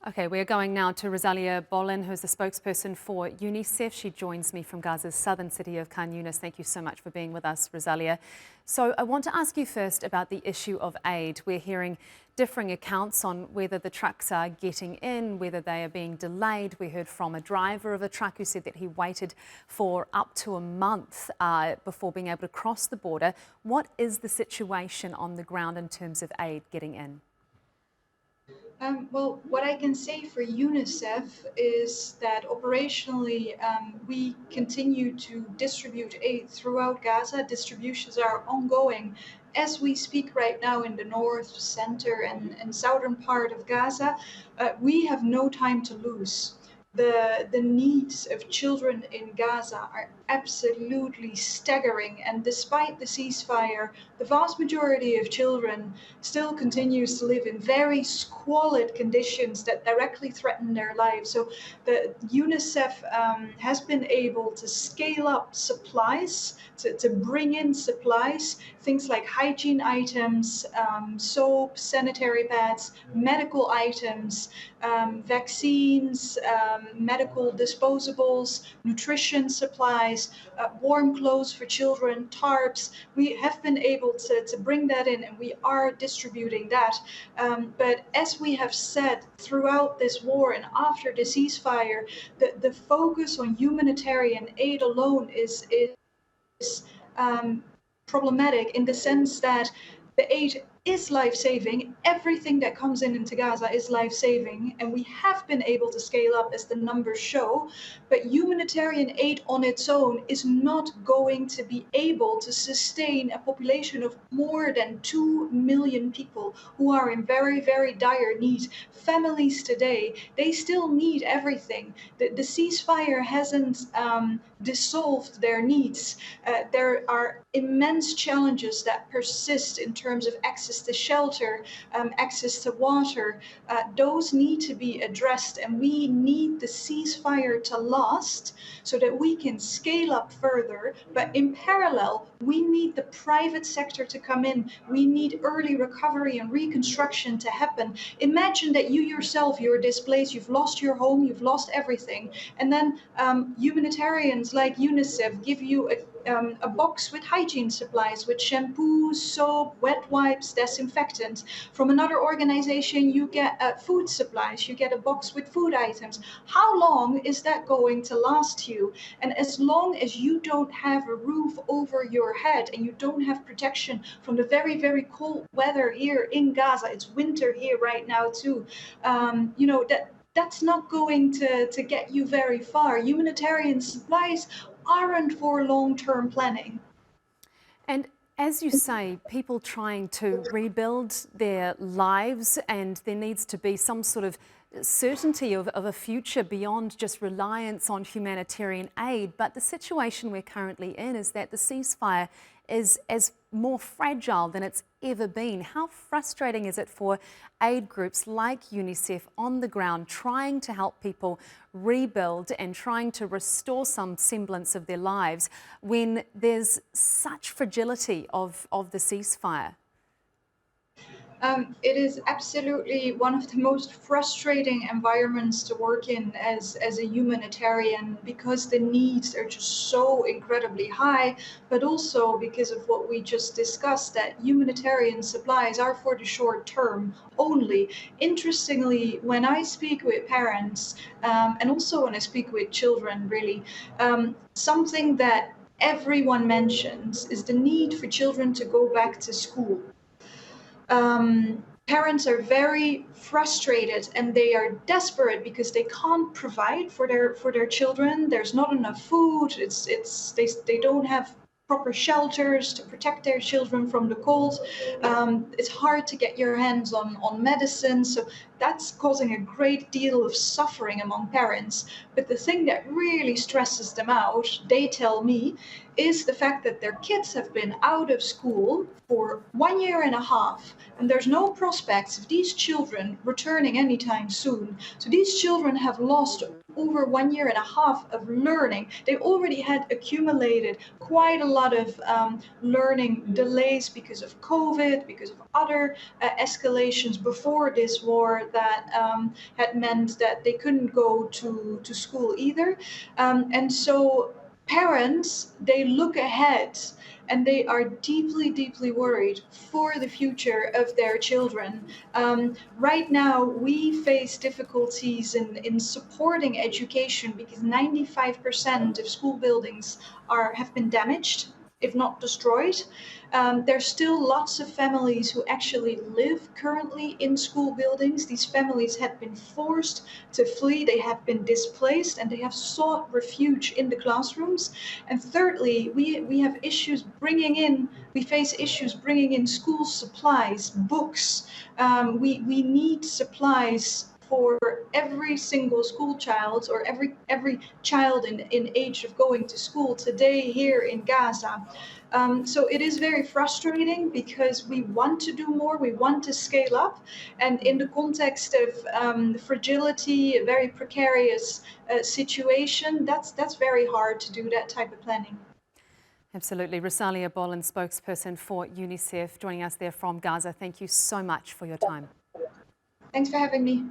Okay, we're going now to Rosalia Bollen, who's the spokesperson for UNICEF. She joins me from Gaza's southern city of Khan Yunis. Thank you so much for being with us, Rosalia. So I want to ask you first about the issue of aid. We're hearing differing accounts on whether the trucks are getting in, whether they are being delayed. We heard from a driver of a truck who said that he waited for up to a month before being able to cross the border. What is the situation on the ground in terms of aid getting in? Well, what I can say for UNICEF is that operationally we continue to distribute aid throughout Gaza. Distributions are ongoing as we speak right now in the north, center, and southern part of Gaza. We have no time to lose. The needs of children in Gaza are absolutely staggering, and despite the ceasefire, the vast majority of children still continues to live in very squalid conditions that directly threaten their lives. So the UNICEF has been able to scale up supplies, to bring in supplies, things like hygiene items, soap, sanitary pads, medical items, vaccines, medical disposables, nutrition supplies, warm clothes for children, tarps. We have been able to bring that in, and we are distributing that. But as we have said throughout this war and after the ceasefire, the focus on humanitarian aid alone is problematic in the sense that the aid is life-saving. Everything that comes in into Gaza is life-saving, and we have been able to scale up as the numbers show. But humanitarian aid on its own is not going to be able to sustain a population of more than 2 million people who are in very, very dire need. Families today, they still need everything. The ceasefire hasn't dissolved their needs. There are immense challenges that persist in terms of access to shelter, access to water. Those need to be addressed, and we need the ceasefire to last so that we can scale up further. But in parallel, we need the private sector to come in. We need early recovery and reconstruction to happen. Imagine that you yourself, you're displaced, you've lost your home, you've lost everything, and then humanitarians like UNICEF give you a box with hygiene supplies, with shampoo, soap, wet wipes, disinfectant. From another organization, you get food supplies, you get a box with food items. How long is that going to last you? And as long as you don't have a roof over your head and you don't have protection from the very, very cold weather here in Gaza, it's winter here right now too, that's not going to get you very far. Humanitarian supplies aren't for long-term planning. And as you say, people trying to rebuild their lives, and there needs to be some sort of certainty of a future beyond just reliance on humanitarian aid. But the situation we're currently in is that the ceasefire is as more fragile than it's ever been. How frustrating is it for aid groups like UNICEF on the ground trying to help people rebuild and trying to restore some semblance of their lives when there's such fragility of the ceasefire? It is absolutely one of the most frustrating environments to work in as a humanitarian, because the needs are just so incredibly high, but also because of what we just discussed, that humanitarian supplies are for the short term only. Interestingly, when I speak with parents, and also when I speak with children, really, something that everyone mentions is the need for children to go back to school. Parents are very frustrated and they are desperate because they can't provide for their children. There's not enough food. They don't have proper shelters to protect their children from the cold. It's hard to get your hands on medicine, so that's causing a great deal of suffering among parents. But the thing that really stresses them out, they tell me, is the fact that their kids have been out of school for 1 year and a half, and there's no prospects of these children returning anytime soon. So these children have lost over 1 year and a half of learning. They already had accumulated quite a lot of learning delays because of COVID, because of other escalations before this war that had meant that they couldn't go to school either. And so parents, they look ahead and they are deeply, deeply worried for the future of their children. Right now, we face difficulties in supporting education because 95% of school buildings have been damaged, if not destroyed. There's still lots of families who actually live currently in school buildings. These families have been forced to flee, they have been displaced, and they have sought refuge in the classrooms. And thirdly, we face issues bringing in school supplies, books. We need supplies for every single school child or every child in age of going to school today here in Gaza. So it is very frustrating because we want to do more, we want to scale up, and in the context of fragility, a very precarious situation, that's very hard to do that type of planning. Absolutely. Rosalia Bollen, spokesperson for UNICEF, joining us there from Gaza. Thank you so much for your time. Thanks for having me.